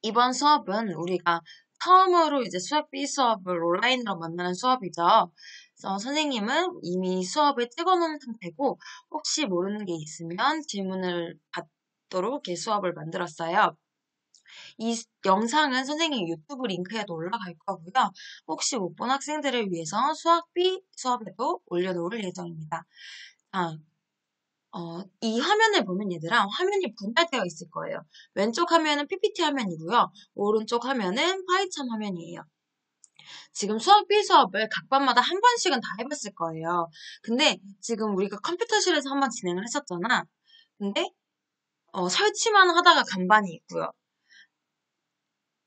이번 수업은 우리가 처음으로 이제 수학 B 수업을 온라인으로 만나는 수업이죠. 그래서 선생님은 이미 수업을 찍어놓은 상태고 혹시 모르는 게 있으면 질문을 받도록 이렇게 수업을 만들었어요. 이 영상은 선생님 유튜브 링크에도 올라갈 거고요. 혹시 못 본 학생들을 위해서 수학 B 수업에도 올려놓을 예정입니다. 이 화면을 보면 얘들아, 화면이 분할되어 있을 거예요. 왼쪽 화면은 PPT 화면이고요. 오른쪽 화면은 파이썬 화면이에요. 지금 수학 B 수업을 각 반마다 한 번씩은 다 해봤을 거예요. 근데 지금 우리가 컴퓨터실에서 한번 진행을 했었잖아. 근데 설치만 하다가 간 반이 있고요.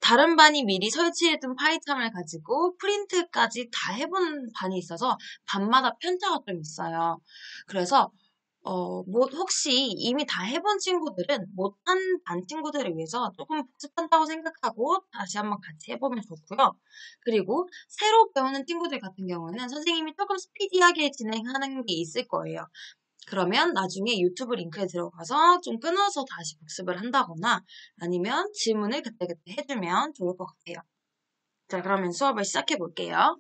다른 반이 미리 설치해둔 파이썬을 가지고 프린트까지 다 해본 반이 있어서 반마다 편차가 좀 있어요. 그래서 혹시 이미 다 해본 친구들은 못한 반 친구들을 위해서 조금 복습한다고 생각하고 다시 한번 같이 해보면 좋고요. 그리고 새로 배우는 친구들 같은 경우는 선생님이 조금 스피디하게 진행하는 게 있을 거예요. 그러면 나중에 유튜브 링크에 들어가서 좀 끊어서 다시 복습을 한다거나 아니면 질문을 그때그때 해주면 좋을 것 같아요. 자, 그러면 수업을 시작해 볼게요.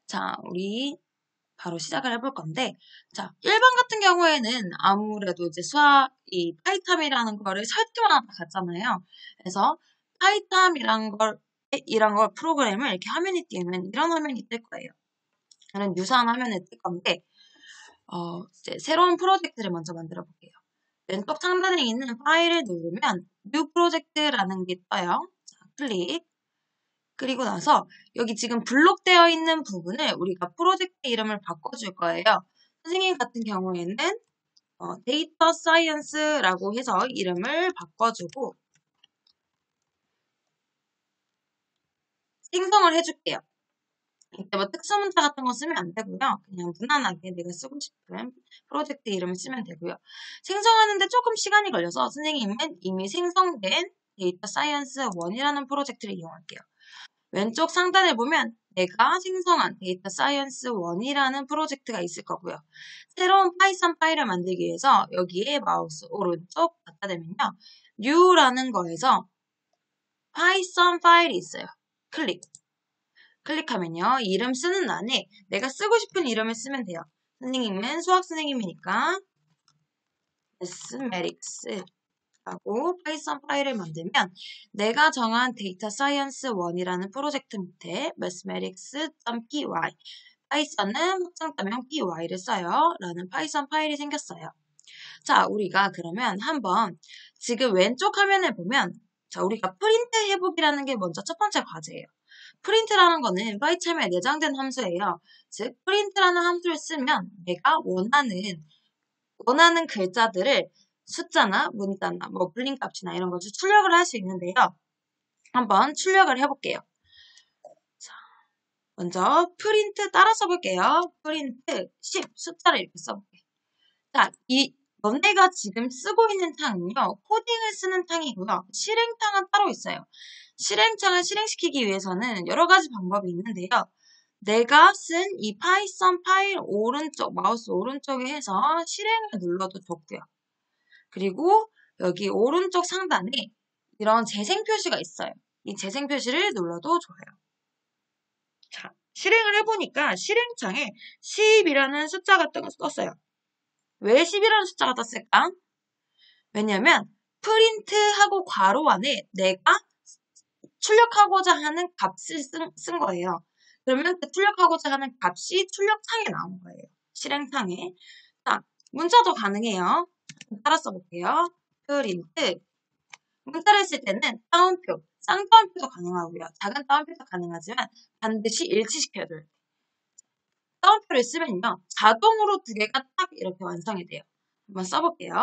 자, 우리 바로 시작을 해볼 건데, 자, 1번 같은 경우에는 아무래도 이제 이 파이탐이라는 거를 설치만 하다 갔잖아요. 그래서 이런 걸 프로그램을 이렇게 화면이 띄우면 이런 화면이 뜰 거예요. 이런 유사한 화면에 뜰 건데, 이제 새로운 프로젝트를 먼저 만들어 볼게요. 왼쪽 상단에 있는 파일을 누르면 New Project라는 게 떠요. 자, 클릭. 그리고 나서 여기 지금 블록되어 있는 부분을 우리가 프로젝트 이름을 바꿔줄 거예요. 선생님 같은 경우에는 데이터 사이언스라고 해서 이름을 바꿔주고 생성을 해줄게요. 이때 뭐 특수문자 같은 거 쓰면 안 되고요. 그냥 무난하게 내가 쓰고 싶은 프로젝트 이름을 쓰면 되고요. 생성하는데 조금 시간이 걸려서 선생님은 이미 생성된 데이터 사이언스 1이라는 프로젝트를 이용할게요. 왼쪽 상단에 보면 내가 생성한 데이터 사이언스 1이라는 프로젝트가 있을 거고요. 새로운 파이썬 파일을 만들기 위해서 여기에 마우스 오른쪽 갖다 대면요. New라는 거에서 파이썬 파일이 있어요. 클릭하면요. 이름 쓰는 란에 내가 쓰고 싶은 이름을 쓰면 돼요. 선생님은 수학 선생님이니까 mathematics 라고 파이썬 파일을 만들면 내가 정한 데이터 사이언스 1이라는 프로젝트 밑에 mathematics.py 파이썬은 확장따명 py를 써요 라는 파이썬 파일이 생겼어요. 자, 우리가 그러면 한번 지금 왼쪽 화면을 보면 자, 우리가 프린트 해보기라는 게 먼저 첫 번째 과제예요. 프린트라는 거는 파이참에 내장된 함수예요. 즉, 프린트라는 함수를 쓰면 내가 원하는 글자들을 숫자나 문자나 뭐 불린 값이나 이런 것을 출력을 할 수 있는데요. 한번 출력을 해볼게요. 자, 먼저 프린트 따라 써볼게요. 프린트 10 숫자를 이렇게 써볼게요. 자, 너네가 지금 쓰고 있는 창은요. 코딩을 쓰는 창이고요. 실행창은 따로 있어요. 실행창을 실행시키기 위해서는 여러 가지 방법이 있는데요. 내가 쓴 이 파이썬 파일 마우스 오른쪽에 해서 실행을 눌러도 좋고요. 그리고 여기 오른쪽 상단에 이런 재생 표시가 있어요. 이 재생 표시를 눌러도 좋아요. 자, 실행을 해보니까 실행창에 10이라는 숫자가 떴어요. 왜 10이라는 숫자가 떴을까? 왜냐면 프린트하고 괄호 안에 내가 출력하고자 하는 값을 쓴 거예요. 그러면 그 출력하고자 하는 값이 출력창에 나온 거예요. 실행창에. 자, 문자도 가능해요. 따라 써볼게요. 프린트. 문자를 쓸 때는 따옴표, 쌍따옴표도 가능하고요. 작은 따옴표도 가능하지만 반드시 일치시켜야 돼요. 따옴표를 쓰면요. 자동으로 두 개가 딱 이렇게 완성이 돼요. 한번 써볼게요.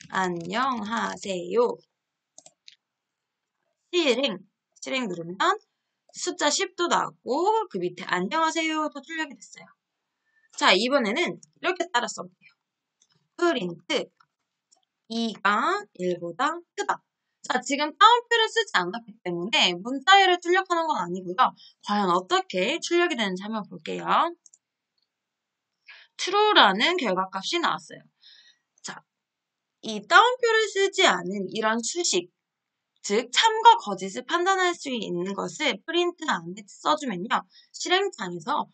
안녕하세요. 실행 누르면 숫자 10도 나왔고 그 밑에 안녕하세요도 출력이 됐어요. 자, 이번에는 이렇게 따라 써볼게요. 프린트 2가 1보다 크다. 자, 지금 따옴표를 쓰지 않았기 때문에 문자열을 출력하는 건 아니고요. 과연 어떻게 출력이 되는지 한번 볼게요. true라는 결과값이 나왔어요. 자, 이 따옴표를 쓰지 않은 이런 수식, 즉 참과 거짓을 판단할 수 있는 것을 프린트 안에 써주면요. 실행창에서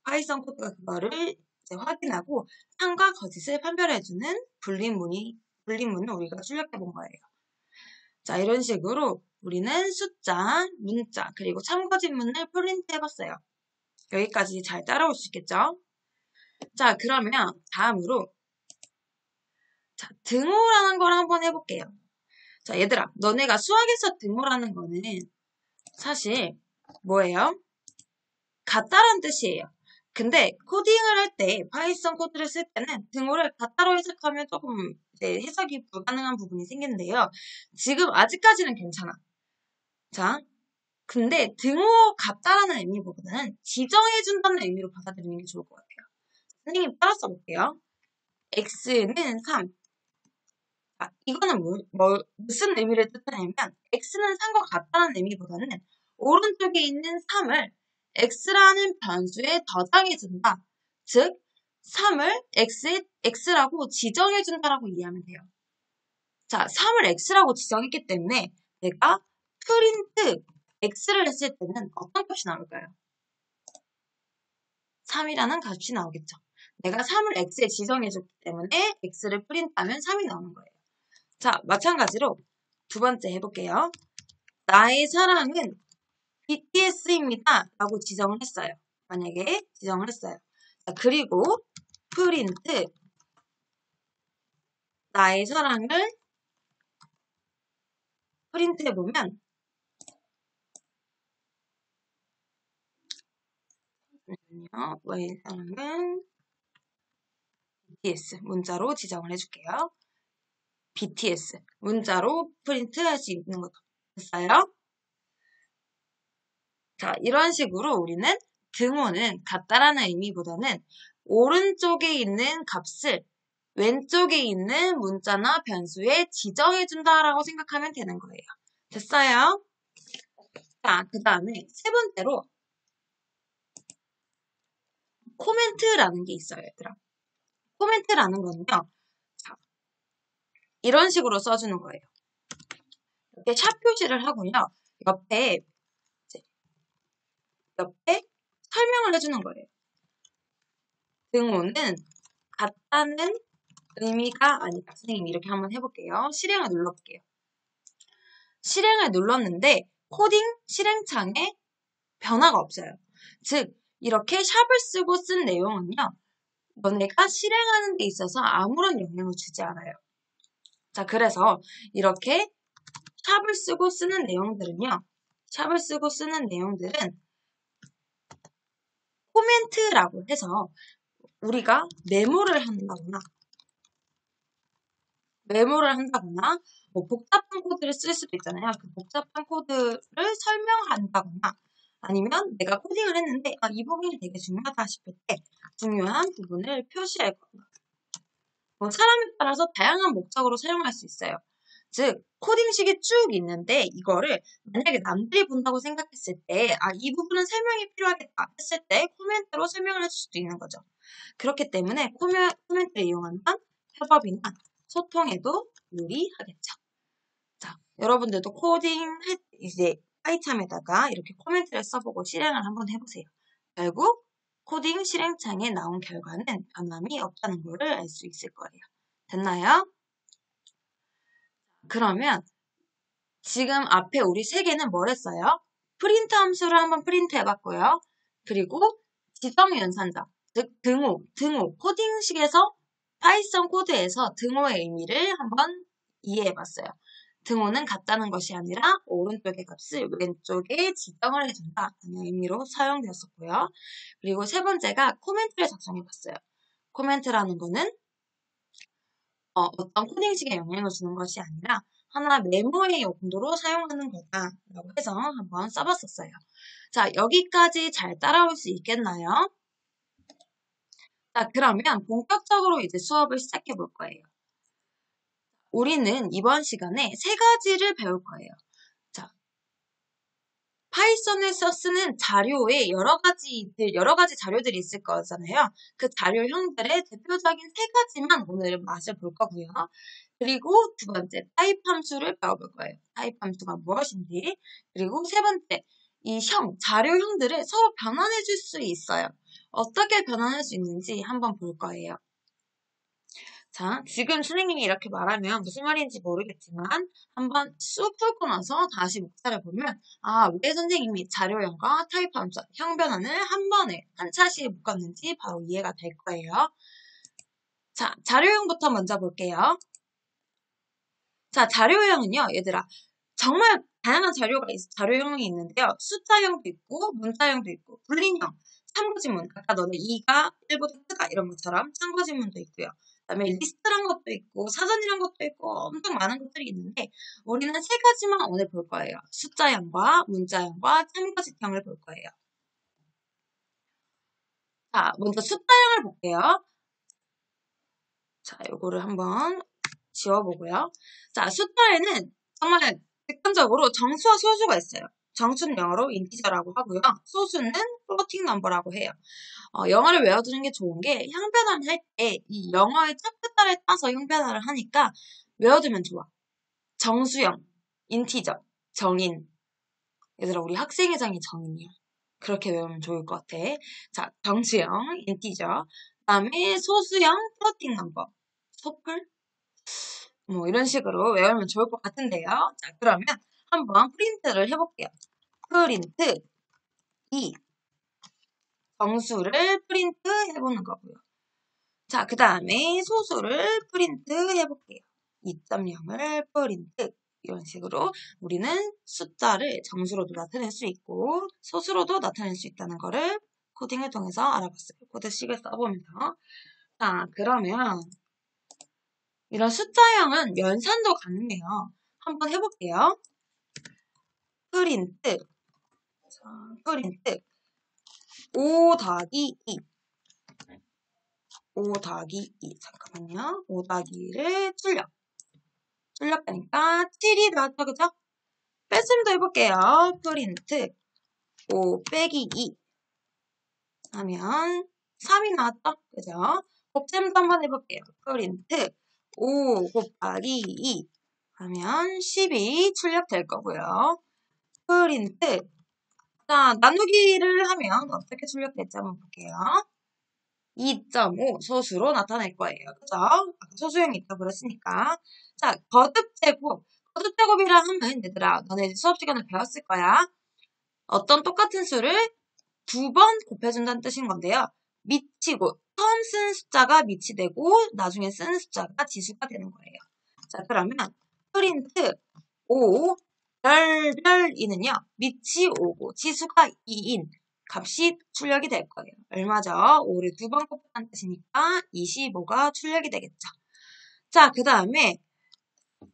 파이썬 코드가 그거를 이제 확인하고 참과 거짓을 판별해주는 불림문을 우리가 출력해 본 거예요. 자, 이런 식으로 우리는 숫자, 문자, 그리고 참거짓문을 프린트 해봤어요. 여기까지 잘 따라올 수 있겠죠? 자, 그러면 다음으로 자, 등호라는 걸 한번 해볼게요. 자, 얘들아, 너네가 수학에서 등호라는 거는 사실 뭐예요? 같다란 뜻이에요. 근데 코딩을 할 때, 파이썬 코드를 쓸 때는 등호를 같다로 해석하면 조금 이제 해석이 불가능한 부분이 생기는데요. 지금 아직까지는 괜찮아. 자, 근데 등호 같다라는 의미보다는 지정해준다는 의미로 받아들이는 게 좋을 것 같아요. 선생님 따라 써볼게요. x는 3. 아, 이거는 무슨 의미를 뜻하냐면 x는 3과 같다는 의미보다는 오른쪽에 있는 3을 x라는 변수에 저장해준다. 즉 3을 x라고 지정해준다라고 이해하면 돼요. 자, 3을 x라고 지정했기 때문에 내가 프린트 x를 했을 때는 어떤 값이 나올까요? 3이라는 값이 나오겠죠. 내가 3을 x에 지정해줬기 때문에 x를 프린트하면 3이 나오는 거예요. 자, 마찬가지로 두 번째 해볼게요. 나의 사랑은 BTS입니다. 라고 지정을 했어요. 만약에 지정을 했어요. 자, 그리고 프린트 나의 사랑을 프린트 해보면 나의 사랑은 BTS 문자로 지정을 해줄게요. BTS 문자로 프린트 할 수 있는 것도 됐어요? 자, 이런 식으로 우리는 등호는 같다라는 의미보다는 오른쪽에 있는 값을 왼쪽에 있는 문자나 변수에 지정해준다라고 생각하면 되는 거예요. 됐어요? 자, 그 다음에 세 번째로 코멘트라는 게 있어요, 얘들아. 코멘트라는 거는요. 자, 이런 식으로 써주는 거예요. 이렇게 샵 표시를 하고요. 옆에 설명을 해주는 거예요. 등호는 같다는 의미가 아니다. 선생님 이렇게 한번 해볼게요. 실행을 눌러볼게요. 실행을 눌렀는데 코딩 실행창에 변화가 없어요. 즉 이렇게 샵을 쓰고 쓴 내용은요. 너네가 실행하는 데 있어서 아무런 영향을 주지 않아요. 자, 그래서 이렇게 샵을 쓰고 쓰는 내용들은요. 샵을 쓰고 쓰는 내용들은 코멘트라고 해서 우리가 메모를 한다거나 뭐 복잡한 코드를 쓸 수도 있잖아요. 그 복잡한 코드를 설명한다거나 아니면 내가 코딩을 했는데 이 부분이 되게 중요하다 싶을 때 중요한 부분을 표시할 거나 뭐 사람에 따라서 다양한 목적으로 사용할 수 있어요. 즉 코딩식이 쭉 있는데 이거를 만약에 남들이 본다고 생각했을 때 이 부분은 설명이 필요하겠다 했을 때 코멘트로 설명을 해줄 수도 있는 거죠. 그렇기 때문에 코멘트를 이용한다면 협업이나 소통에도 유리하겠죠. 자, 여러분들도 코딩 이제 파이참에다가 이렇게 코멘트를 써보고 실행을 한번 해보세요. 결국 코딩 실행창에 나온 결과는 변함이 없다는 것을 알 수 있을 거예요. 됐나요? 그러면 지금 앞에 우리 세 개는 뭘 했어요? 프린트 함수를 한번 프린트 해봤고요. 그리고 지정 연산자, 즉 등호, 코딩식에서 파이썬 코드에서 등호의 의미를 한번 이해해봤어요. 등호는 같다는 것이 아니라 오른쪽의 값을 왼쪽에 지정을 해준다는 의미로 사용되었었고요. 그리고 세 번째가 코멘트를 작성해봤어요. 코멘트라는 거는 어떤 코딩식에 영향을 주는 것이 아니라 하나 메모의 용도로 사용하는 거다라고 해서 한번 써봤었어요. 자, 여기까지 잘 따라올 수 있겠나요? 자, 그러면 본격적으로 이제 수업을 시작해 볼 거예요. 우리는 이번 시간에 세 가지를 배울 거예요. 자, 파이썬에서 쓰는 자료에 여러 가지 자료들이 있을 거잖아요. 그 자료형들의 대표적인 세 가지만 오늘 맛을 볼 거고요. 그리고 두 번째, 타입 함수를 배워볼 거예요. 타입 함수가 무엇인지. 그리고 세 번째, 이 자료형들을 서로 변환해 줄 수 있어요. 어떻게 변환할 수 있는지 한번 볼 거예요. 자, 지금 선생님이 이렇게 말하면 무슨 말인지 모르겠지만 한번 쑥 풀고 나서 다시 목차를 보면 왜 선생님이 자료형과 타입 함수, 형 변환을 한 번에 한 차례씩 묶었는지 바로 이해가 될 거예요. 자, 자료형부터 먼저 볼게요. 자, 자료형은요, 얘들아. 정말 다양한 자료형이 있는데요. 숫자형도 있고, 문자형도 있고, 불린형, 참고지문. 아까 너네 2가 1보다 크다 이런 것처럼 참고지문도 있고요. 그 다음에 리스트란 것도 있고, 사전이란 것도 있고, 엄청 많은 것들이 있는데, 우리는 세 가지만 오늘 볼 거예요. 숫자형과 문자형과 참고지형을 볼 거예요. 자, 먼저 숫자형을 볼게요. 자, 요거를 한번 지워보고요. 자, 숫자에는 정말 객관적으로 정수와 소수가 있어요. 정수는 영어로 인티저라고 하고요. 소수는 플로팅 넘버라고 해요. 영어를 외워두는 게 좋은 게 형변환을 할 때 이 영어의 첫 글자를 따서 형변환을 하니까 외워두면 좋아. 정수형, 인티저, 정인. 얘들아, 우리 학생회장이 정인이야. 그렇게 외우면 좋을 것 같아. 자, 정수형, 인티저. 그 다음에 소수형, 플로팅 넘버. 소풀? 뭐 이런 식으로 외우면 좋을 것 같은데요. 자, 그러면 한번 프린트를 해볼게요. 프린트 2 정수를 프린트 해보는 거고요. 자, 그 다음에 소수를 프린트 해볼게요. 2.0을 프린트 이런 식으로 우리는 숫자를 정수로도 나타낼 수 있고 소수로도 나타낼 수 있다는 거를 코딩을 통해서 알아봤어요. 코드식을 써보면서. 자, 그러면 이런 숫자형은 연산도 가능해요. 한번 해볼게요. 프린트 5 더하기 2 5 더하기 2 잠깐만요. 5 더하기 2를 출력하니까 7이 나왔죠, 그죠? 뺄셈도 해볼게요. 프린트 5 빼기 2 하면 3이 나왔죠, 그죠? 곱셈도 한번 해볼게요. 프린트 5 곱하기 2 하면 10이 출력될 거고요. 프린트 자, 나누기를 하면 어떻게 출력될지 한번 볼게요. 2.5 소수로 나타낼 거예요. 그죠? 아까 소수형이 있다고 그랬으니까. 자, 거듭제곱. 거듭제곱이라 하면 얘들아, 너네 수업 시간에 배웠을 거야. 어떤 똑같은 수를 두 번 곱해준다는 뜻인 건데요. 미치고, 처음 쓰는 숫자가 미치 되고, 나중에 쓰는 숫자가 지수가 되는 거예요. 자, 그러면 프린트 5 별별이는요. 밑이 5고 지수가 2인 값이 출력이 될 거예요. 얼마죠? 5를 두 번 곱한 뜻이니까 25가 출력이 되겠죠. 자, 그 다음에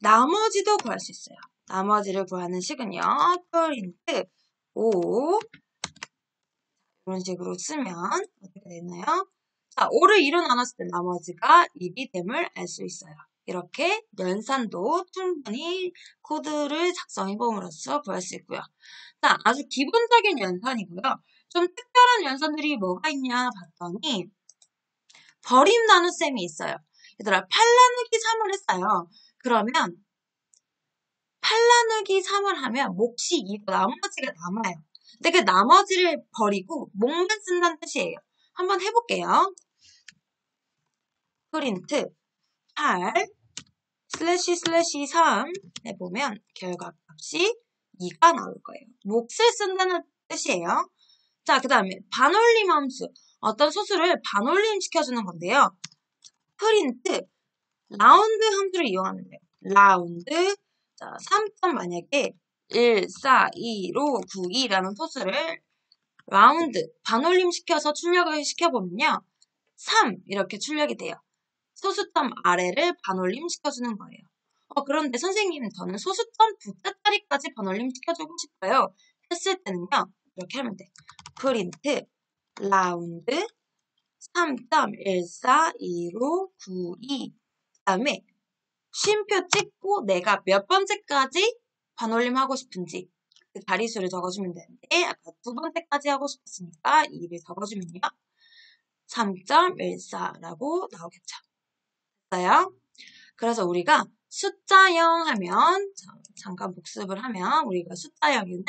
나머지도 구할 수 있어요. 나머지를 구하는 식은요. 프린트 5 이런 식으로 쓰면 어떻게 되나요? 자, 5를 2로 나눴을 때 나머지가 1이 됨을 알 수 있어요. 이렇게 연산도 충분히 코드를 작성해 봄으로써 구할 수 있고요. 자, 아주 기본적인 연산이고요. 좀 특별한 연산들이 뭐가 있냐 봤더니 버림 나눗셈이 있어요. 얘들아, 8 나누기 3을 했어요. 그러면 8 나누기 3을 하면 몫이 2고 나머지가 남아요. 근데 그 나머지를 버리고 몫만 쓴다는 뜻이에요. 한번 해볼게요. 프린트 8 //3 해보면 결과값이 2가 나올 거예요. 몫을 쓴다는 뜻이에요. 자, 그 다음에 반올림 함수. 어떤 소수를 반올림 시켜주는 건데요. 프린트 라운드 함수를 이용하면 돼요. 라운드 자, 3점 만약에 1, 4, 2로 9, 2라는 소수를 라운드 반올림 시켜서 출력을 시켜보면요. 3 이렇게 출력이 돼요. 소수점 아래를 반올림 시켜주는 거예요. 그런데 선생님 저는 소수점 두 자리까지 반올림 시켜주고 싶어요. 했을 때는요. 이렇게 하면 돼. 프린트 라운드 3.142로 92 그 다음에 쉼표 찍고 내가 몇 번째까지 반올림 하고 싶은지 그 자리수를 적어주면 되는데 아까 두 번째까지 하고 싶었으니까 2를 적어주면요. 3.14라고 나오겠죠. 그래서 우리가 숫자형 하면, 잠깐 복습을 하면, 우리가 숫자형에는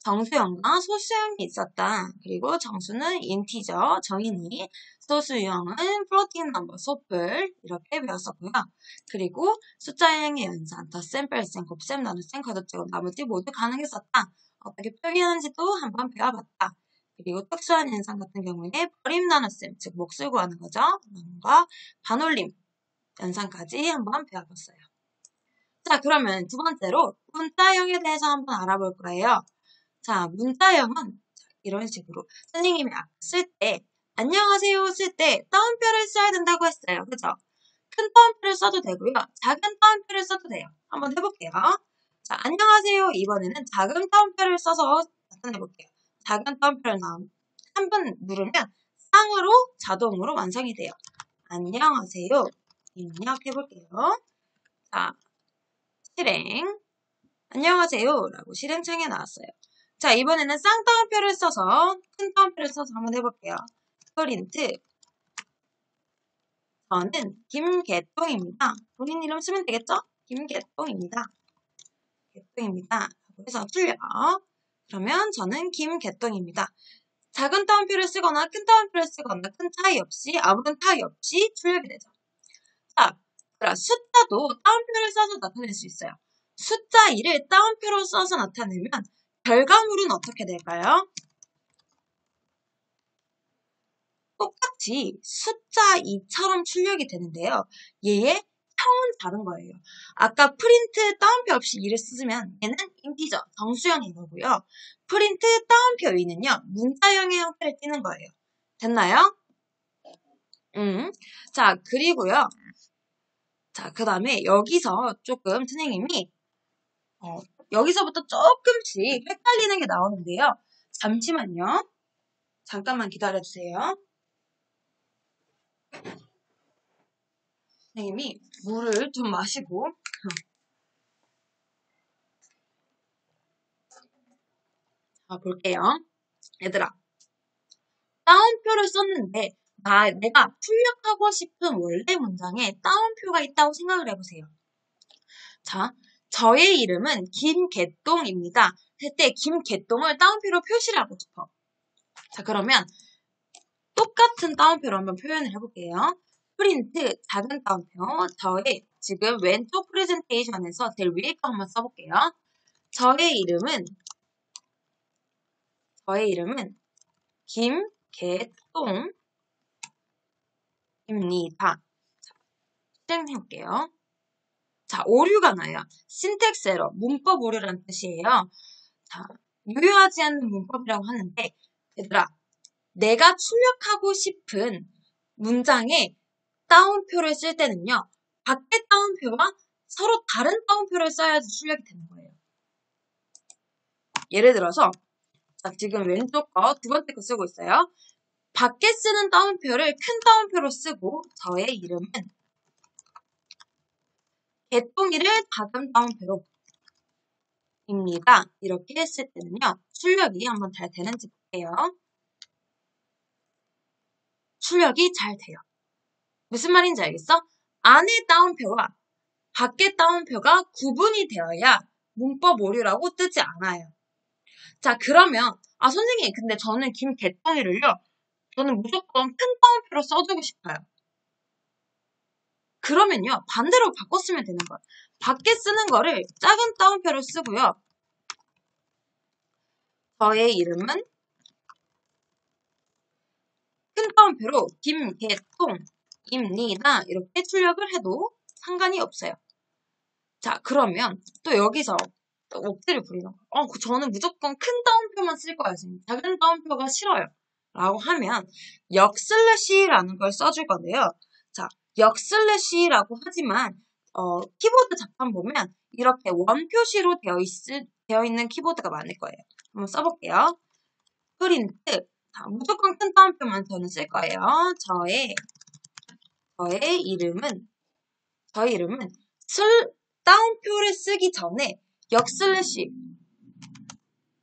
정수형과 소수형이 있었다. 그리고 정수는 인티저, 정인이, 소수형은 플로팅 넘버, 소플 이렇게 배웠었고요. 그리고 숫자형의 연산, 덧셈, 뺄셈, 곱셈, 나눗셈, 거듭제곱, 나머지 모두 가능했었다. 어떻게 표기하는지도 한번 배워봤다. 그리고 특수한 현상 같은 경우에 버림 나눗셈, 즉 몫을 구하는 거죠. 그런과 반올림 연산까지 한번 배워봤어요. 자, 그러면 두 번째로 문자형에 대해서 한번 알아볼 거예요. 자, 문자형은 이런 식으로 선생님이 아까 쓸 때 안녕하세요 쓸 때 따옴표를 써야 된다고 했어요. 그죠? 큰 따옴표를 써도 되고요. 작은 따옴표를 써도 돼요. 한번 해볼게요. 자, 안녕하세요. 이번에는 작은 따옴표를 써서 나타내볼게요. 작은 따옴표를 한 번 누르면 쌍으로 자동으로 완성이 돼요. 안녕하세요. 입력해볼게요. 자, 실행. 안녕하세요. 라고 실행창에 나왔어요. 자, 이번에는 쌍따옴표를 써서, 큰 따옴표를 써서 한번 해볼게요. 프린트. 저는 김개똥입니다. 본인 이름 쓰면 되겠죠? 김개똥입니다. 개똥입니다. 그래서 출력. 그러면 저는 김개똥입니다. 작은 따옴표를 쓰거나 큰 따옴표를 쓰거나 큰 차이 없이, 아무런 차이 없이 출력이 되죠. 자, 그럼 숫자도 따옴표를 써서 나타낼 수 있어요. 숫자 2를 따옴표로 써서 나타내면 결과물은 어떻게 될까요? 똑같이 숫자 2처럼 출력이 되는데요. 얘의 형은 다른 거예요. 아까 프린트 따옴표 없이 2를 쓰면 얘는 인티저, 정수형인 거고요. 프린트 따옴표 2는요. 문자형의 형태를 띠는 거예요. 됐나요? 자, 그리고요. 자, 그 다음에 여기서 조금 선생님이 여기서부터 조금씩 헷갈리는 게 나오는데요. 잠시만요. 잠깐만 기다려주세요. 선생님이 물을 좀 마시고 볼게요. 얘들아, 따옴표를 썼는데 내가 출력하고 싶은 원래 문장에 따옴표가 있다고 생각을 해보세요. 자, 저의 이름은 김개똥입니다. 할 때 김개똥을 따옴표로 표시를 하고 싶어. 자, 그러면 똑같은 따옴표로 한번 표현을 해볼게요. 프린트, 작은 따옴표, 저의 지금 왼쪽 프레젠테이션에서 제일 위에 거 한번 써볼게요. 저의 이름은 김개똥입니다. 실행해볼게요. 자, 오류가 나요. 신텍스 에러, 문법 오류라는 뜻이에요. 자, 유효하지 않는 문법이라고 하는데, 얘들아, 내가 출력하고 싶은 문장에 따옴표를 쓸 때는요, 밖에 따옴표와 서로 다른 따옴표를 써야지 출력이 되는 거예요. 예를 들어서, 자, 지금 왼쪽 거, 두 번째 거 쓰고 있어요. 밖에 쓰는 따옴표를 큰 따옴표로 쓰고, 저의 이름은 개똥이를 작은 따옴표로 입니다. 이렇게 했을 때는요, 출력이 한번 잘 되는지 볼게요. 출력이 잘 돼요. 무슨 말인지 알겠어? 안에 따옴표와 밖에 따옴표가 구분이 되어야 문법 오류라고 뜨지 않아요. 자, 그러면 선생님, 근데 저는 김개똥이를요, 저는 무조건 큰 따옴표로 써주고 싶어요. 그러면요, 반대로 바꿔 쓰면 되는 거예요. 밖에 쓰는 거를 작은 따옴표로 쓰고요. 저의 이름은 큰 따옴표로 김개똥입니다. 이렇게 출력을 해도 상관이 없어요. 자, 그러면 또 여기서 또 억지를 부리는 거예요. 저는 무조건 큰 따옴표만 쓸 거예요. 지금 작은 따옴표가 싫어요. 라고 하면 역슬래시라는 걸 써줄 건데요. 자, 역슬래시라고 하지만 키보드 자판 보면 이렇게 원 표시로 되어 있는 키보드가 많을 거예요. 한번 써볼게요. 프린트. 자, 무조건 큰 따옴표만 저는 쓸 거예요. 저의 이름은 따옴표를 쓰기 전에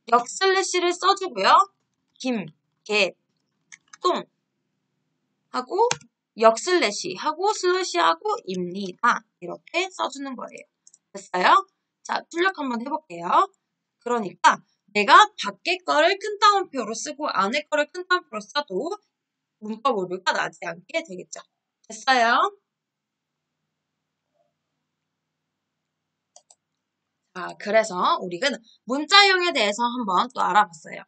역슬래시를 써주고요. 김개똥 하고 역슬래시 하고 슬래시 하고 입니다. 이렇게 써주는 거예요. 됐어요? 자, 출력 한번 해볼게요. 그러니까 내가 밖에 거를 큰 따옴표로 쓰고 안에 거를 큰 따옴표로 써도 문법 오류가 나지 않게 되겠죠. 됐어요? 자, 그래서 우리는 문자형에 대해서 한번 또 알아봤어요.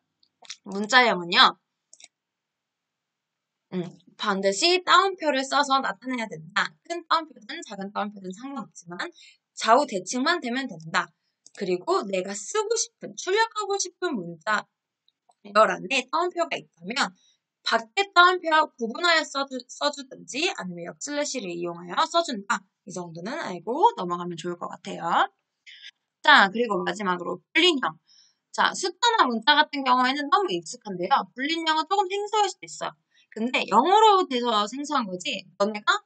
문자형은요, 반드시 따옴표를 써서 나타내야 된다. 큰 따옴표든 작은 따옴표든 상관없지만 좌우 대칭만 되면 된다. 그리고 내가 쓰고 싶은, 출력하고 싶은 문자 열 안에 따옴표가 있다면 밖에 따옴표와 구분하여 써주든지 아니면 역슬래시를 이용하여 써준다. 이 정도는 알고 넘어가면 좋을 것 같아요. 자, 그리고 마지막으로 불린형. 자, 숫자나 문자 같은 경우에는 너무 익숙한데요. 불린형은 조금 생소할 수도 있어요. 근데 영어로 돼서 생소한 거지 너네가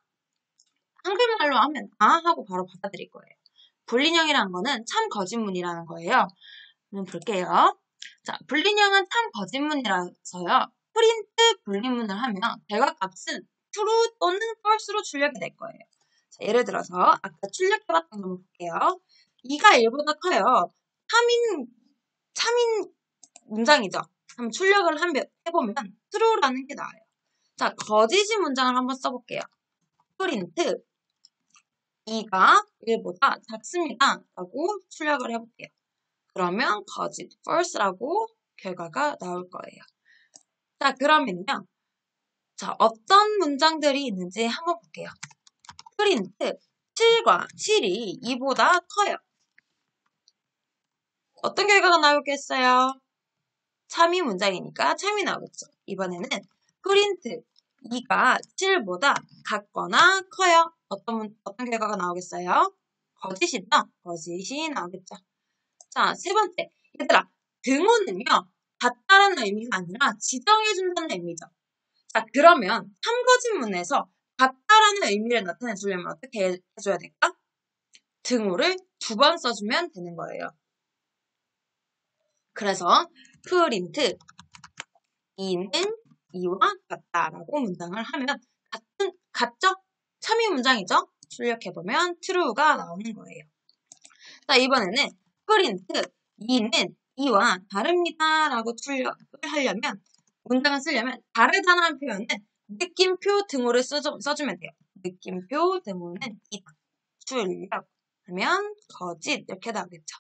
한글말로 하면 하고 바로 받아들일 거예요. 불린형이라는 거는 참 거짓문이라는 거예요. 한번 볼게요. 자, 불린형은 참 거짓문이라서요. 프린트 불린문을 하면 결과값은 true 또는 false로 출력이 될 거예요. 자, 예를 들어서 아까 출력해봤던 거 한번 볼게요. 2가 1보다 커요. 참인 문장이죠. 한번 출력을 해보면 true라는 게 나와요. 자, 거짓인 문장을 한번 써볼게요. 프린트 2가 1보다 작습니다. 라고 출력을 해볼게요. 그러면 거짓, false라고 결과가 나올 거예요. 자, 그러면요. 자, 어떤 문장들이 있는지 한번 볼게요. 프린트 7과 7이 2보다 커요. 어떤 결과가 나오겠어요? 참이 문장이니까 참이 나오겠죠. 이번에는 프린트 2가 7보다 같거나 커요. 어떤 결과가 나오겠어요? 거짓이죠? 거짓이 나오겠죠. 자, 세 번째. 얘들아, 등호는요, 같다라는 의미가 아니라 지정해준다는 의미죠. 자, 그러면 참거짓문에서 같다라는 의미를 나타내주려면 어떻게 해줘야 될까? 등호를 2번 써주면 되는 거예요. 그래서 프린트 2는 2와 같다라고 문장을 하면 같죠? 참이 문장이죠? 출력해보면 true가 나오는 거예요. 자, 이번에는 프린트 2는 2와 다릅니다 라고 출력을 하려면 문장을 쓰려면 다르다는 표현은 느낌표 등호를 써주면 돼요. 느낌표 등호는 이다. 출력하면 거짓 이렇게 나오겠죠.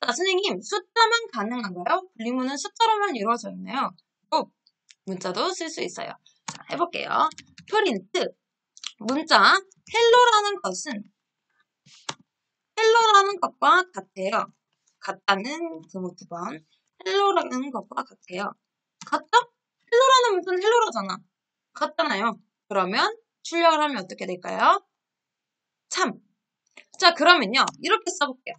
자, 선생님 숫자만 가능한가요? 불리문은 숫자로만 이루어져 있나요? 문자도 쓸 수 있어요. 자, 해볼게요. 프린트 문자 헬로라는 것과 같아요. 같다는 등호 2번 헬로라는 것과 같아요. 같죠? 헬로라는 문자는 헬로라잖아. 같잖아요. 그러면 출력을 하면 어떻게 될까요? 참. 자, 그러면요. 이렇게 써볼게요.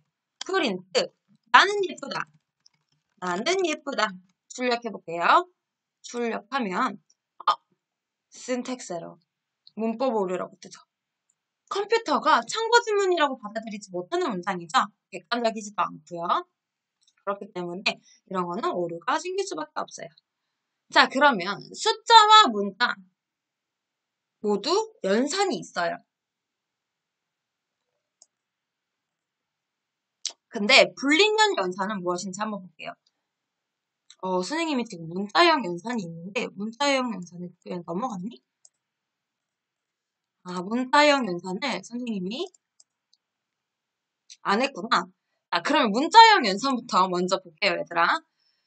프린트 나는 예쁘다. 나는 예쁘다. 출력해볼게요. 출력하면 syntax error. 문법 오류라고 뜨죠. 컴퓨터가 참거짓문이라고 받아들이지 못하는 문장이죠. 객관적이지도 않고요. 그렇기 때문에 이런 거는 오류가 생길 수밖에 없어요. 자, 그러면 숫자와 문자 모두 연산이 있어요. 근데 불린형 연산은 무엇인지 한번 볼게요. 선생님이 지금 문자형 연산이 있는데 문자형 연산을 그냥 넘어갔니? 문자형 연산을 선생님이 안 했구나. 그러면 문자형 연산부터 먼저 볼게요, 얘들아.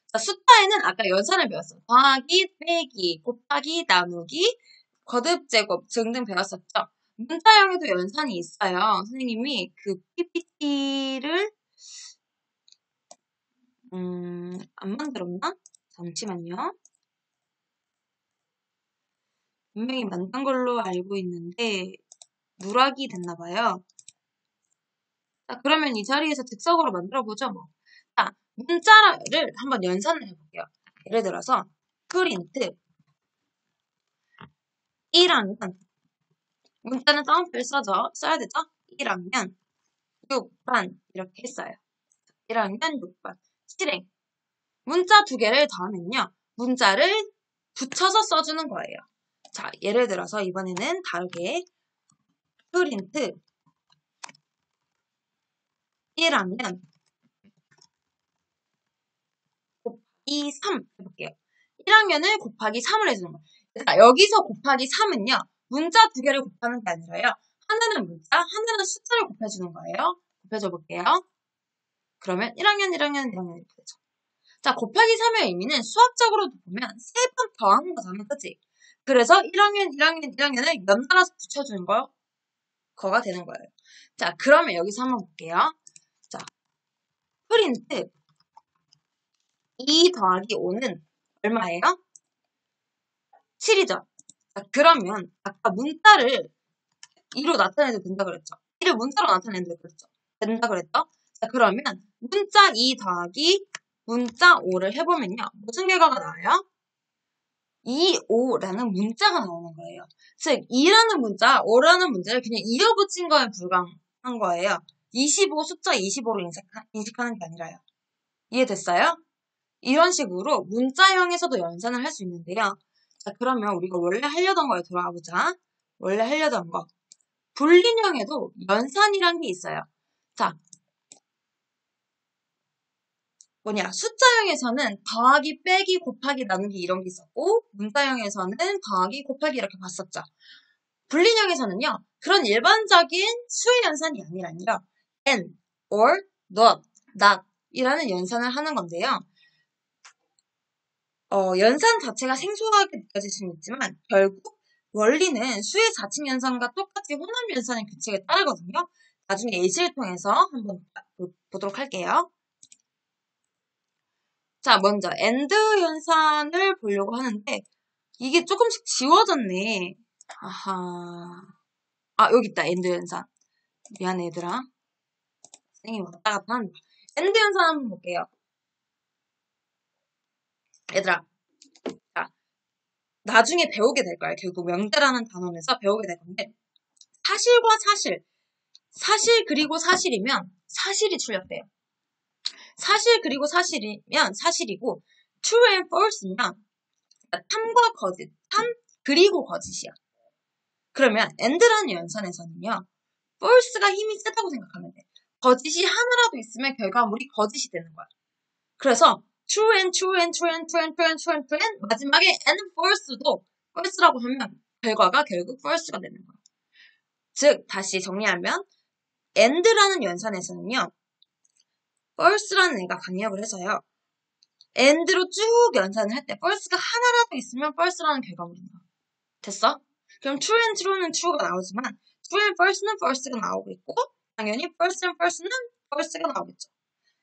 자, 숫자에는 아까 연산을 배웠어. 더하기, 빼기, 곱하기, 나누기, 거듭, 제곱 등등 배웠었죠. 문자형에도 연산이 있어요. 선생님이 그 PPT를 안 만들었나? 잠시만요. 분명히 만든 걸로 알고 있는데 누락이 됐나봐요. 자, 그러면 이 자리에서 즉석으로 만들어보죠, 뭐. 자, 문자를 한번 연산을 해볼게요. 예를 들어서 프린트 1학년 문자는 따옴표를 써야 되죠? 1학년 6반 이렇게 했어요. 1학년 6반 실행 문자 2개를 더하면요. 문자를 붙여서 써주는 거예요. 자, 예를 들어서 이번에는 다르게 프린트 1하면 곱하기 3 해볼게요. 1학년을 곱하기 3을 해주는 거예요. 자, 여기서 곱하기 3은요. 문자 두 개를 곱하는 게 아니라요. 하나는 문자, 하나는 숫자를 곱해주는 거예요. 곱해줘 볼게요. 그러면 1학년 이렇게 되죠. 자, 곱하기 3의 의미는 수학적으로 보면 3번 더한 거잖아, 그치? 그래서 1학년을 연달아서 붙여주는 거가 되는 거예요. 자, 그러면 여기서 한번 볼게요. 자, 프린트 2 더하기 5는 얼마예요? 7이죠. 자, 그러면 아까 문자를 2로 나타내도 된다 그랬죠. 2를 문자로 나타내도 그랬죠. 된다 그랬죠. 자, 그러면 문자 2 더하기 문자 5를 해보면요. 무슨 결과가 나와요? 2, 5라는 문자가 나오는 거예요. 즉 2라는 문자, 5라는 문자를 그냥 이어붙인 거에 불과한 거예요. 25 숫자 25로 인식하는 게 아니라요. 이해됐어요? 이런 식으로 문자형에서도 연산을 할 수 있는데요. 자, 그러면 우리가 원래 하려던 거에 돌아가 보자. 원래 하려던 거. 불린형에도 연산이란 게 있어요. 자, 숫자형에서는 더하기, 빼기, 곱하기, 나누기 이런 게 있었고, 문자형에서는 더하기, 곱하기 이렇게 봤었죠. 불린형에서는요, 그런 일반적인 수의 연산이 아니라요, and, or, not 이라는 연산을 하는 건데요. 연산 자체가 생소하게 느껴질 수는 있지만, 결국 원리는 수의 자칙 연산과 똑같이 혼합 연산의 규칙에 따르거든요. 나중에 예시를 통해서 한번 보도록 할게요. 자, 먼저 and 연산을 보려고 하는데 이게 조금씩 지워졌네. 아하. 아, 여기 있다. and 연산. 미안해, 얘들아. 선생님이 왔다 갔다 한다. and 연산 한번 볼게요. 얘들아. 자, 나중에 배우게 될 거야. 결국 명제라는 단원에서 배우게 될 건데 사실과 사실 그리고 사실이면 사실이 출력돼요. 사실 그리고 사실이면 사실이고 true and false면 탐과 거짓, 탐 그리고 거짓이야. 그러면 and라는 연산에서는요. false가 힘이 세다고 생각하면 돼. 거짓이 하나라도 있으면 결과물이 거짓이 되는 거야. 그래서 true and true and true and true and true and true and true and 마지막에 and false도 false라고 하면 결과가 결국 false가 되는 거야. 즉 다시 정리하면 and라는 연산에서는요. false라는 애가 강력을 해서요. and로 쭉 연산을 할 때 false가 하나라도 있으면 false라는 결과물이 나와. 됐어? 그럼 true and true는 true가 나오지만 true and false는 false가 나오고 있고 당연히 false and false는 false가 나오겠죠.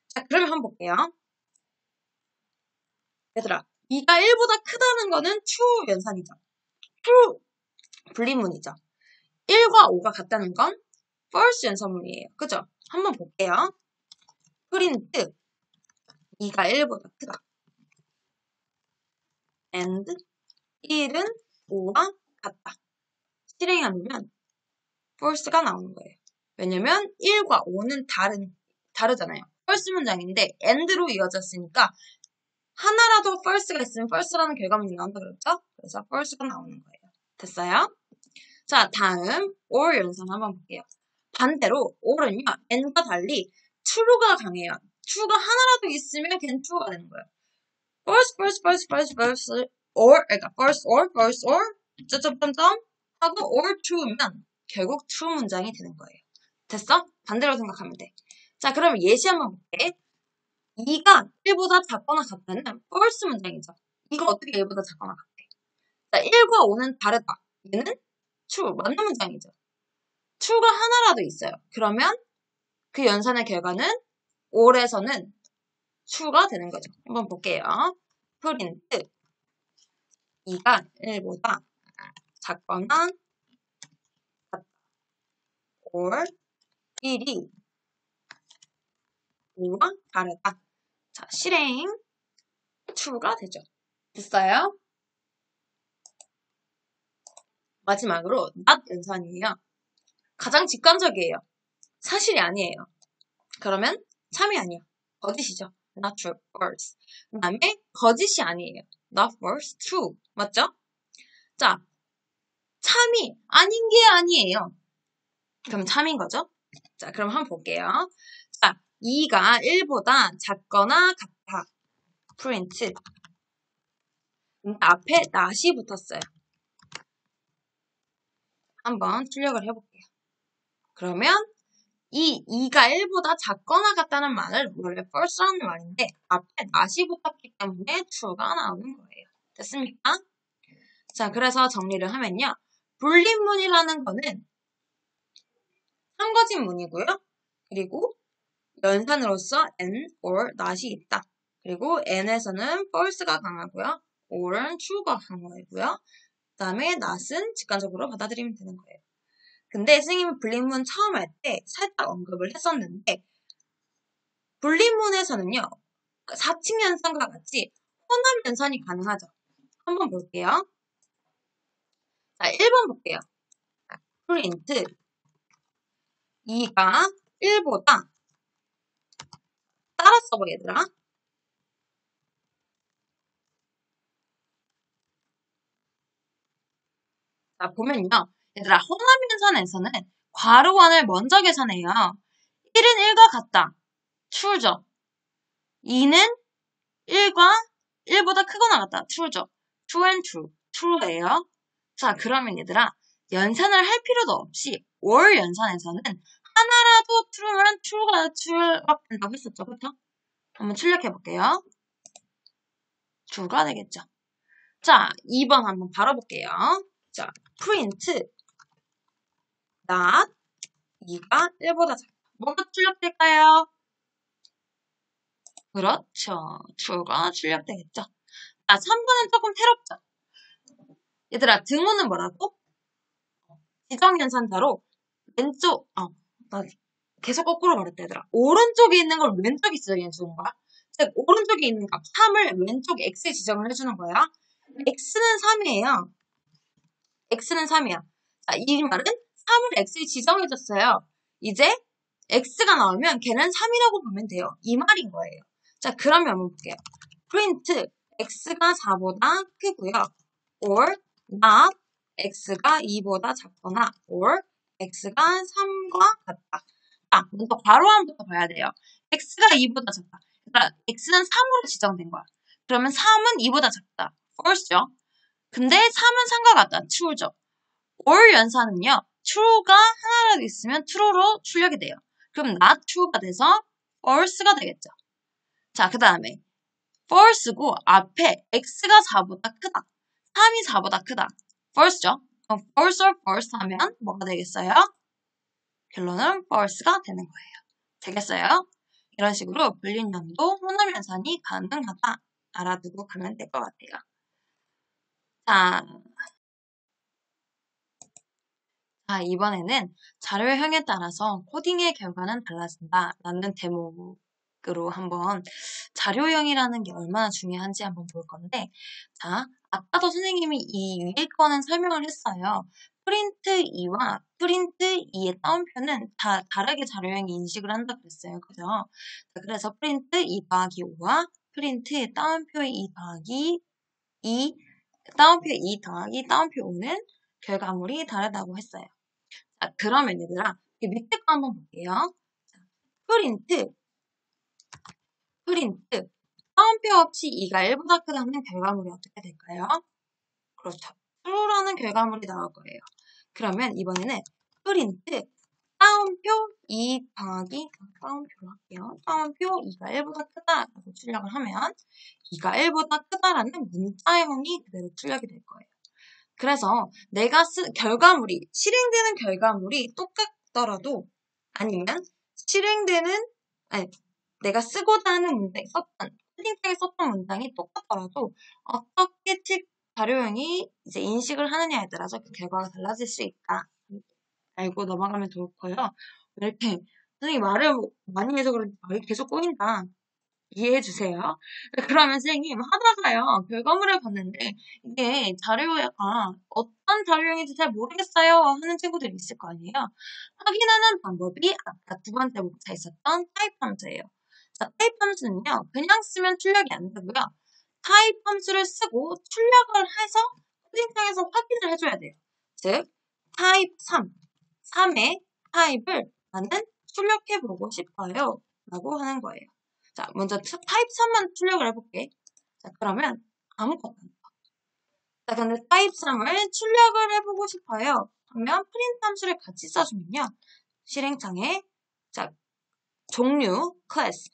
자, 그러면 한번 볼게요. 얘들아, 2가 1보다 크다는 거는 true 연산이죠. true 분리문이죠. 1과 5가 같다는 건 false 연산문이에요. 그죠? 한번 볼게요. 프린트 2가 1보다 크다. and 1은 5와 같다. 실행하면 false가 나오는 거예요. 왜냐면 1과 5는 다르잖아요. false 문장인데 and로 이어졌으니까 하나라도 false가 있으면 false라는 결과물이 나온다 그랬죠? 그래서 false가 나오는 거예요. 됐어요? 자, 다음 or 연산 한번 볼게요. 반대로 or은요, and과 달리 true가 강해요. true가 하나라도 있으면 걔는 true가 되는 거예요. false, or, 그러니까 false, or, 점점점 하고 or true면 결국 true 문장이 되는 거예요. 됐어? 반대로 생각하면 돼. 자, 그럼 예시 한번 볼게. 2가 1보다 작거나 같다는 false 문장이죠. 이거 어떻게 1보다 작거나 같대? 자, 1과 5는 다르다. 얘는 true, 맞는 문장이죠. true가 하나라도 있어요. 그러면 그 연산의 결과는 or에서는 true가 되는 거죠. 한번 볼게요. 프린트 2가 1보다 작거나 같다. or 1이 5와 다르다. 자, 실행 true가 되죠. 됐어요? 마지막으로 not 연산이에요. 가장 직관적이에요. 사실이 아니에요. 그러면 참이 아니야. 거짓이죠. not true, false. 그 다음에 거짓이 아니에요. not false, true. 맞죠? 자, 참이 아닌 게 아니에요. 그럼 참인 거죠? 자, 그럼 한번 볼게요. 자, 2가 1보다 작거나 같아. 프린트. 앞에 not이 붙었어요. 한번 출력을 해볼게요. 그러면 이 2가 1보다 작거나 같다는 말을 원래 false라는 말인데 앞에 not이 붙었기 때문에 true가 나오는 거예요. 됐습니까? 자, 그래서 정리를 하면요. 불림문이라는 거는 삼거진 문이고요. 그리고 연산으로서 n or not이 있다. 그리고 n에서는 false가 강하고요. or은 true가 강하고요. 그 다음에 not은 직관적으로 받아들이면 되는 거예요. 근데 선생님이 불림문 처음 할 때 살짝 언급을 했었는데 불림문에서는요. 사칙 연산과 같이 혼합 연산이 가능하죠. 한번 볼게요. 자, 1번 볼게요. print 2가 1보다 따라 써봐 얘들아. 자, 보면요. 얘들아, 혼합연산에서는 괄호원을 먼저 계산해요. 1은 1과 같다. true죠. 2는 1보다 크거나 같다. true죠. true and true. true예요. 자, 그러면 얘들아, 연산을 할 필요도 없이 or 연산에서는 하나라도 true면 true가 된다고 했었죠. 그렇죠? 한번 출력해 볼게요. true가 되겠죠. 자, 2번 한번 바로 볼게요. 자, print not 2가 1보다 작다. 뭐가 출력될까요? 그렇죠. true가 출력되겠죠. 자, 3번은 조금 새롭죠. 얘들아, 등호는 뭐라고? 지정연산자로 왼쪽, 나 계속 거꾸로 말했다, 얘들아. 오른쪽에 있는 걸 왼쪽에 지정해 주는 거야. 즉, 오른쪽에 있는 값 3을 왼쪽 x에 지정을 해주는 거야. x는 3이에요. x는 3이야. 자, 이 말은 3을 x에 지정해줬어요. 이제 x가 나오면 걔는 3이라고 보면 돼요. 이 말인 거예요. 자, 그러면 한번 볼게요. print x가 4보다 크고요. or not x가 2보다 작거나 or x가 3과 같다. 자, 먼저 괄호함부터 봐야 돼요. x가 2보다 작다. 그러니까 x는 3으로 지정된 거야. 그러면 3은 2보다 작다. false죠. 근데 3은 3과 같다. true죠. or 연산은요. true가 하나라도 있으면 true로 출력이 돼요. 그럼 not true가 돼서 false가 되겠죠. 자, 그 다음에 false고 앞에 x가 4보다 크다. 3이 4보다 크다. false죠. 그럼 false or false 하면 뭐가 되겠어요? 결론은 false가 되는 거예요. 되겠어요? 이런 식으로 불림연도 혼합연산이 가능하다. 알아두고 가면 될 것 같아요. 자, 이번에는 자료형에 따라서 코딩의 결과는 달라진다 라는 대목으로 한번 자료형이라는 게 얼마나 중요한지 한번 볼 건데, 자, 아까도 선생님이 이 위에 거는 설명을 했어요. 프린트 2와 프린트 2의 따옴표는 다 다르게 자료형이 인식을 한다 그랬어요. 그죠? 자, 그래서 프린트 2 더하기 5와 프린트 따옴표 2 더하기 2, 따옴표 2 더하기 따옴표 5는 결과물이 다르다고 했어요. 자, 그러면 얘들아, 이 밑에 거 한번 볼게요. 자, 프린트. 따옴표 없이 2가 1보다 크다면 결과물이 어떻게 될까요? 그렇죠. true라는 결과물이 나올 거예요. 그러면 이번에는 프린트 따옴표 2 더하기 따옴표로 할게요. 따옴표 2가 1보다 크다라고 출력을 하면 2가 1보다 크다라는 문자형이 그대로 출력이 될 거예요. 그래서 내가 결과물이 실행되는 결과물이 똑같더라도 아니면 내가 쓰고자 하는 문장에 코딩창에 썼던 문장이 똑같더라도 어떻게 자료형이 이제 인식을 하느냐에 따라서 그 결과가 달라질 수 있다. 알고 넘어가면 좋고요. 이렇게 선생님이 말을 많이 해서 그런지 말이 계속 꼬인다. 이해해주세요. 그러면 선생님 하다가요 결과물을 봤는데 이게 자료가 어떤 자료형인지 잘 모르겠어요 하는 친구들이 있을 거 아니에요. 확인하는 방법이 아까 두 번째 목차에 있었던 타입 함수예요. 자, 타입 함수는요 그냥 쓰면 출력이 안 되고요. 타입 함수를 쓰고 출력을 해서 코딩창에서 확인을 해줘야 돼요. 즉 타입 3의 타입을 나는 출력해보고 싶어요 라고 하는 거예요. 자, 먼저 타입 3만 출력을 해볼게. 자, 그러면 아무것도 안 봐. 자, 근데 타입 3을 출력을 해보고 싶어요 하면 프린트 함수를 같이 써주면요. 실행창에 자, 종류, 클래스,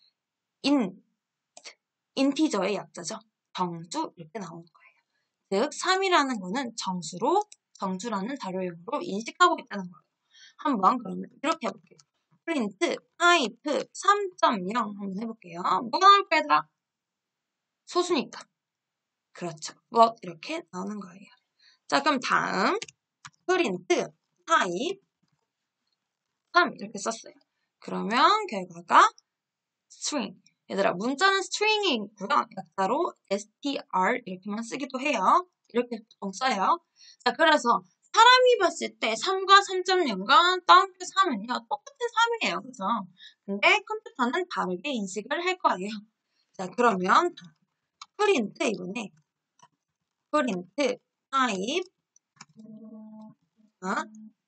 인티저의 약자죠. 정수 이렇게 나오는 거예요. 즉 3이라는 거는 정수라는 다료형으로 인식하고 있다는 거예요. 한번 그러면 이렇게 해볼게요. 프린트 타입 3.0 한번 해볼게요. 뭐가 나올까 얘들아? 소수니까. 그렇죠. what 이렇게 나오는 거예요. 자, 그럼 다음 프린트 타입 3 이렇게 썼어요. 그러면 결과가 string. 얘들아, 문자는 string이 있고요. 약자로 str 이렇게만 쓰기도 해요. 이렇게 보통 써요. 자, 그래서 사람이 봤을 때 3과 3.0과 따옴표 3은요. 똑같은 3이에요. 그죠? 근데 컴퓨터는 다르게 인식을 할 거예요. 자, 그러면 프린트 이번에 프린트 타입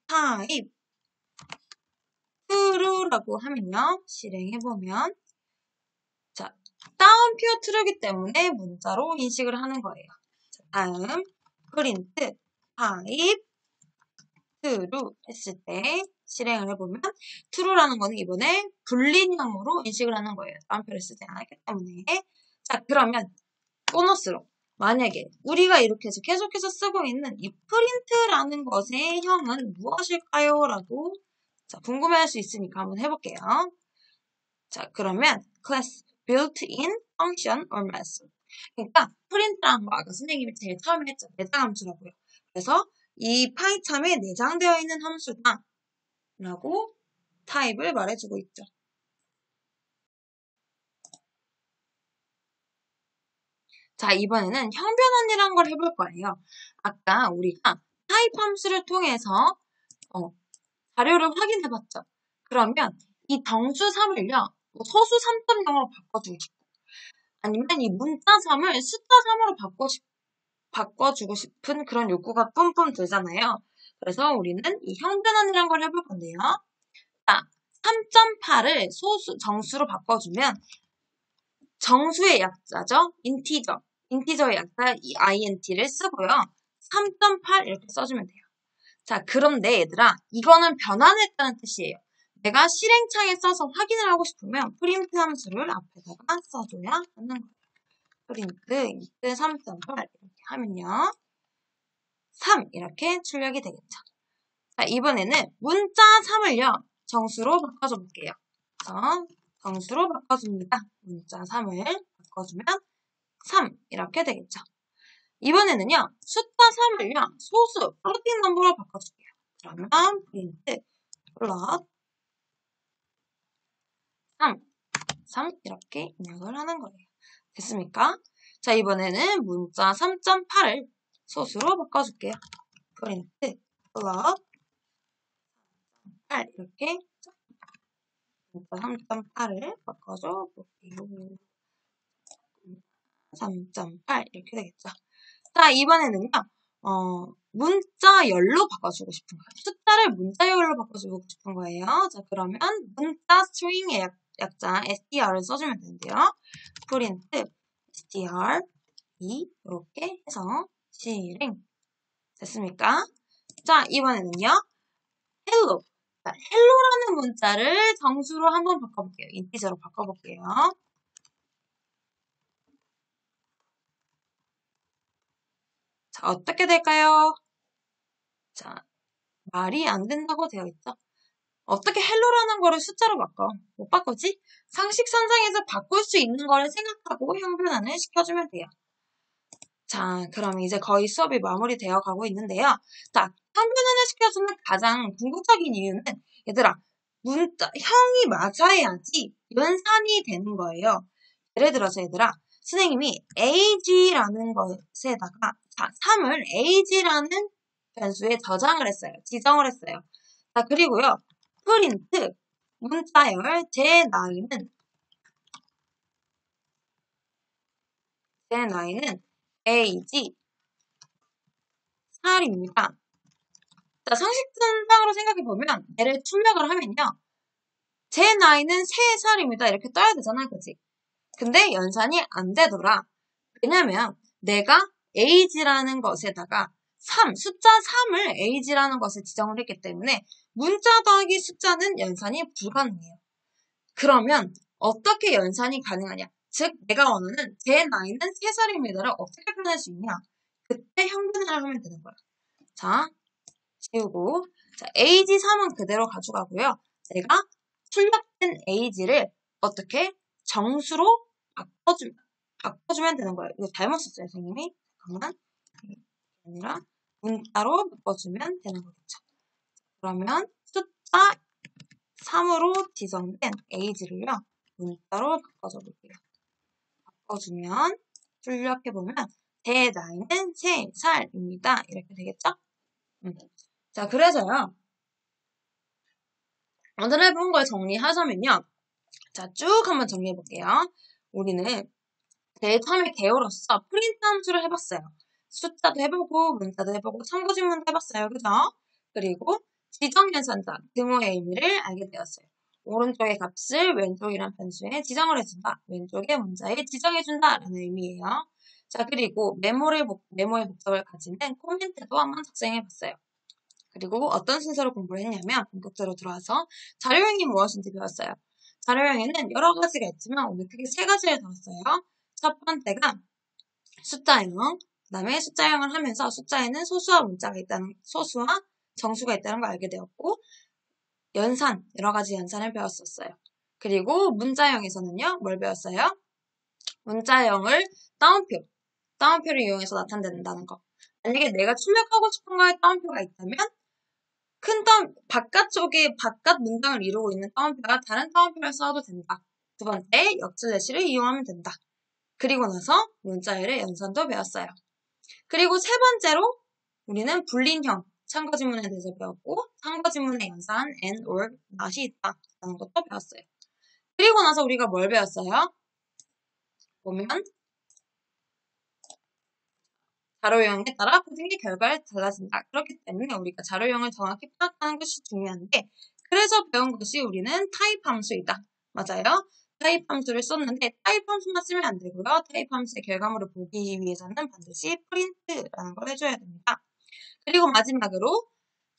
타입 true라고 하면요. 실행해보면 자, 따옴표 true이기 때문에 문자로 인식을 하는 거예요. 자, 다음 프린트 타입 true 했을 때 실행을 해보면 true라는 거는 이번에 불린형으로 인식을 하는 거예요. 따옴표를 쓰지 않았기 때문에. 자, 그러면 보너스로 만약에 우리가 이렇게 해서 계속해서 쓰고 있는 이 프린트라는 것의 형은 무엇일까요? 라고 자, 궁금해할 수 있으니까 한번 해볼게요. 자, 그러면 class built-in function or method. 그러니까 프린트라는 거 아까 선생님이 제일 처음에 했죠. 내장 함수라고요. 그래서 이 파이참에 내장되어 있는 함수다 라고 타입을 말해주고 있죠. 자, 이번에는 형변환이라는 걸 해볼 거예요. 아까 우리가 타입 함수를 통해서 자료를 확인해봤죠. 그러면 이 정수 3을요. 소수 3.0으로 바꿔주고 싶고 아니면 이 문자 3을 숫자 3으로 바꿔주고 싶은 그런 욕구가 뿜뿜 들잖아요. 그래서 우리는 이 형변환이라는 걸 해볼 건데요. 자, 3.8을 정수로 바꿔주면 정수의 약자죠. 인티저의 약자 이 int를 쓰고요. 3.8 이렇게 써주면 돼요. 자, 그런데 얘들아 이거는 변환했다는 뜻이에요. 내가 실행창에 써서 확인을 하고 싶으면 프린트 함수를 앞에다가 써줘야 하는 거예요. 프린트 인트 3.8 이렇게 하면요. 3 이렇게 출력이 되겠죠. 자, 이번에는 문자 3을요. 정수로 바꿔줘 볼게요. 정수로 바꿔줍니다. 문자 3을 바꿔주면 3 이렇게 되겠죠. 이번에는요. 숫자 3을요. 소수 플로팅 넘버로 바꿔줄게요. 그러면 프린트 플롯 3 이렇게 입력을 하는 거예요. 됐습니까? 자, 이번에는 문자 3.8을 소수로 바꿔줄게요. 프린트 플롯 8 이렇게 문자 3.8을 바꿔줘 볼게요. 3.8 이렇게 되겠죠. 자, 이번에는요. 문자 열로 바꿔주고 싶은 거예요. 숫자를 문자 열로 바꿔주고 싶은 거예요. 자, 그러면 문자 string의 약자 str을 써주면 되는데요. 프린트 str 이렇게 해서 실행 됐습니까? 자, 이번에는요. hello 헬로라는 문자를 정수로 한번 바꿔볼게요. 인티저로 바꿔볼게요. 자, 어떻게 될까요? 자, 말이 안 된다고 되어 있죠? 어떻게 헬로라는 거를 숫자로 바꿔? 못 바꾸지? 상식선상에서 바꿀 수 있는 거를 생각하고 형변환을 시켜주면 돼요. 자, 그럼 이제 거의 수업이 마무리되어 가고 있는데요. 자, 형변환을 시켜주는 가장 궁극적인 이유는 얘들아, 형이 맞아야지 연산이 되는 거예요. 예를 들어서 얘들아, 선생님이 ag라는 것에다가 3을 ag라는 변수에 저장을 했어요. 지정을 했어요. 자, 그리고요. 프린트 문자열 제 나이는 age 4입니다. 자, 상식선상으로 생각해보면 얘를 출력을 하면요. 제 나이는 3살입니다. 이렇게 떠야 되잖아. 그치? 근데 연산이 안 되더라. 왜냐면 내가 age라는 것에다가 숫자 3을 age라는 것에 지정을 했기 때문에 문자 더하기 숫자는 연산이 불가능해요. 그러면 어떻게 연산이 가능하냐? 즉 내가 원하는 제 나이는 3살입니다를 어떻게 표현할 수 있냐? 그때 형변화를 하면 되는 거야. 자, 지우고 자, age 3은 그대로 가져가고요. 내가 출력된 age를 어떻게 정수로 바꿔주면 되는 거예요. 이거 잘못 썼어요, 선생님이. 잠깐만. 아니라 문자로 바꿔주면 되는 거겠죠. 그러면 숫자 3으로 지정된 age를요. 문자로 바꿔줘 볼게요. 바꿔주면 출력해보면 제 나이는 3살입니다. 이렇게 되겠죠? 자, 그래서요. 오늘 해본 걸 정리하자면요. 자, 쭉 한번 정리해볼게요. 우리는 제일 처음에 개요로서 프린트 함수를 해봤어요. 숫자도 해보고 문자도 해보고 참고질문도 해봤어요. 그죠? 그리고 지정연산자, 등호의 의미를 알게 되었어요. 오른쪽의 값을 왼쪽이란 변수에 지정을 해준다. 왼쪽의 문자에 지정해준다. 라는 의미예요. 자, 그리고 메모의 복잡을 가지는 코멘트도 한번 작성해봤어요. 그리고 어떤 순서로 공부를 했냐면 본격적으로 들어와서 자료형이 무엇인지 배웠어요. 자료형에는 여러 가지가 있지만 오늘 크게 3가지를 다뤘어요. 첫 번째가 숫자형, 그 다음에 숫자형을 하면서 숫자에는 소수와 정수가 있다는 걸 알게 되었고 연산, 여러 가지 연산을 배웠었어요. 그리고 문자형에서는요, 뭘 배웠어요? 문자형을 따옴표를 이용해서 나타낸다는 거. 만약에 내가 출력하고 싶은 거에 따옴표가 있다면 바깥 문장을 이루고 있는 따옴표가 다른 따옴표를 써도 된다. 두 번째, 역슬래시를 이용하면 된다. 그리고 나서 문자열의 연산도 배웠어요. 그리고 세 번째로 우리는 불린형, 참고지문에 대해서 배웠고 참고지문의 연산, and, or, not이 있다. 라는 것도 배웠어요. 그리고 나서 우리가 뭘 배웠어요? 보면 자료형에 따라 코딩의 결과가 달라진다. 그렇기 때문에 우리가 자료형을 정확히 파악하는 것이 중요한데 그래서 배운 것이 우리는 타입 함수이다. 맞아요? 타입 함수를 썼는데 타입 함수만 쓰면 안 되고요. 타입 함수의 결과물을 보기 위해서는 반드시 프린트라는 걸 해줘야 됩니다. 그리고 마지막으로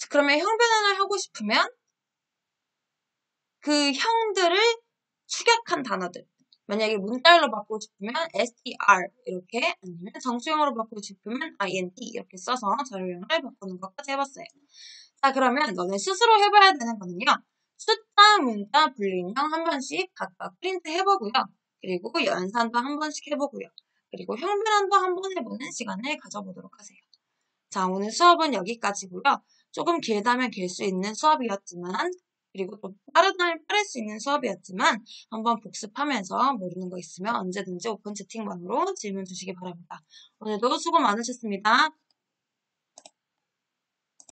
그러면 형변환을 하고 싶으면 그 형들을 축약한 단어들 만약에 문자열로 바꾸고 싶으면 str 이렇게 아니면 정수형으로 바꾸고 싶으면 int 이렇게 써서 자료형을 바꾸는 것까지 해봤어요. 자 그러면 너네 스스로 해봐야 되는 거는요. 숫자, 문자, 불린형 한 번씩 각각 프린트 해보고요. 그리고 연산도 한 번씩 해보고요. 그리고 형변환도 한 번 해보는 시간을 가져보도록 하세요. 자 오늘 수업은 여기까지고요. 조금 길다면 길 수 있는 수업이었지만 그리고 또 빠르다면 빠를 수 있는 수업이었지만 한번 복습하면서 모르는 거 있으면 언제든지 오픈 채팅방으로 질문 주시기 바랍니다. 오늘도 수고 많으셨습니다.